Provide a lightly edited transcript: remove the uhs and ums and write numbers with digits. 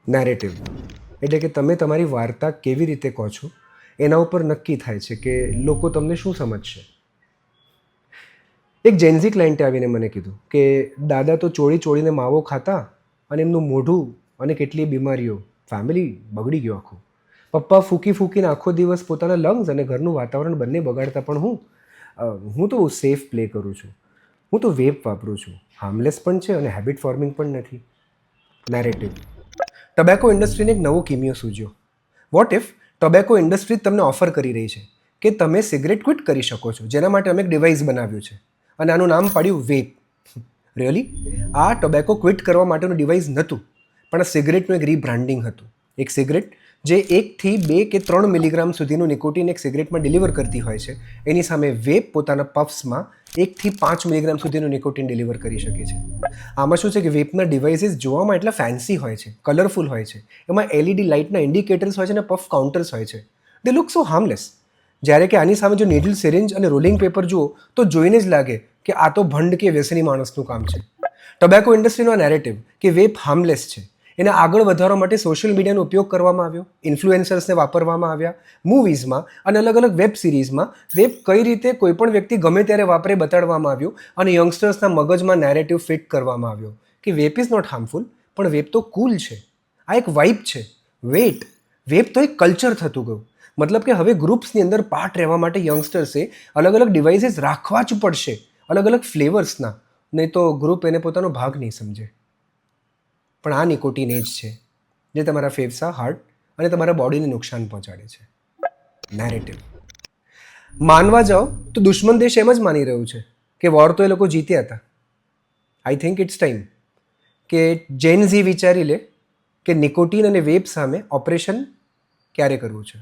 Narrative એટલે કે તમે તમારી વાર્તા કેવી રીતે કહો છો એના ઉપર નક્કી થાય છે કે લોકો તમને શું સમજશે. એક જેન્ઝી ક્લાયન્ટે આવીને મને કીધું કે દાદા તો ચોળી ચોળીને માવો ખાતા અને એમનું મોઢું અને કેટલી બીમારીઓ, ફેમિલી બગડી ગયો આખું. પપ્પા ફૂંકી ફૂંકીને આખો દિવસ પોતાના લંગ્સ અને ઘરનું વાતાવરણ બંને બગાડતા, પણ હું તો સેફ પ્લે કરું છું. હું તો વેપ વાપરું છું, હાર્મલેસ પણ છે અને હેબિટ ફોર્મિંગ પણ નથી. નેરેટિવ ટબેકો ઇન્ડસ્ટ્રીને એક નવો કિમિયો સૂઝ્યો. વોટ ઇફ ટબેકો ઇન્ડસ્ટ્રી તમને ઓફર કરી રહી છે કે તમે સિગરેટ ક્વિટ કરી શકો છો, જેના માટે અમે એક ડિવાઇસ બનાવ્યું છે અને આનું નામ પાડ્યું વેપ. રિયલી? આ ટોબેકો ક્વિટ કરવા માટેનું ડિવાઇસ નહોતું, પણ આ સિગરેટનું એક રીબ્રાન્ડિંગ હતું. એક સિગરેટ જે 1 થી 2 કે 3 મિલીગ્રામ સુધીનું નિકોટિન એક સિગરેટમાં ડિલિવર કરતી હોય છે, એની સામે વેપ પોતાના પફ્સમાં 1 થી 5 મિલીગ્રામ સુધીનું નિકોટિન ડિલિવર કરી શકે છે. આમાં શું છે કે વેપના ડિવાઇસીસ જોવામાં એટલા ફેન્સી હોય છે, કલરફુલ હોય છે, એમાં LED લાઇટના ઇન્ડિકેટર્સ હોય છે અને પફ કાઉન્ટર્સ હોય છે. દે લુક સો હાર્મલેસ. જ્યારે કે આની સામે જો નીડલ, સિરિંજ અને રોલિંગ પેપર જુઓ તો જોઈને જ લાગે કે આ તો ભંડ કે વ્યસની માણસનું કામ છે. ટોબેકો ઇન્ડસ્ટ્રીનો નેરેટિવ કે વેપ હાર્મલેસ છે, એને આગળ વધારવા માટે સોશિયલ મીડિયાનો ઉપયોગ કરવામાં આવ્યો, ઇન્ફ્લુએન્સર્સને વાપરવામાં આવ્યા, મૂવીઝમાં અને અલગ અલગ વેબ સિરીઝમાં વેપ કઈ રીતે કોઈપણ વ્યક્તિ ગમે ત્યારે વાપરે બતાડવામાં આવ્યું અને યંગસ્ટર્સના મગજમાં નેરેટિવ ફિટ કરવામાં આવ્યો કે વેપ ઇઝ નોટ હાર્મફુલ, પણ વેપ તો કૂલ છે, આ એક વાઇબ છે. વેપ તો એક કલ્ચર થતું ગયું. મતલબ કે હવે ગ્રુપ્સની અંદર પાર્ટ રહેવા માટે યંગસ્ટર્સે અલગ અલગ ડિવાઇસીસ રાખવા જ પડશે, અલગ અલગ ફ્લેવર્સના, નહીં તો ગ્રુપ એને પોતાનો ભાગ નહીં સમજે. પણ આ નિકોટિન એ જ છે જે તમારા ફેફસા, હાર્ટ અને તમારા બોડીને નુકસાન પહોંચાડે છે. નેરેટિવ માનવા જાઓ તો દુશ્મન દેશ એમ જ માની રહ્યું છે કે વોર તો એ લોકો જીત્યા હતા. આઈ થિંક ઇટ્સ ટાઈમ કે જેન ઝી વિચારી લે કે નિકોટિન અને વેપ સામે ઓપરેશન ક્યારે કરવું છે.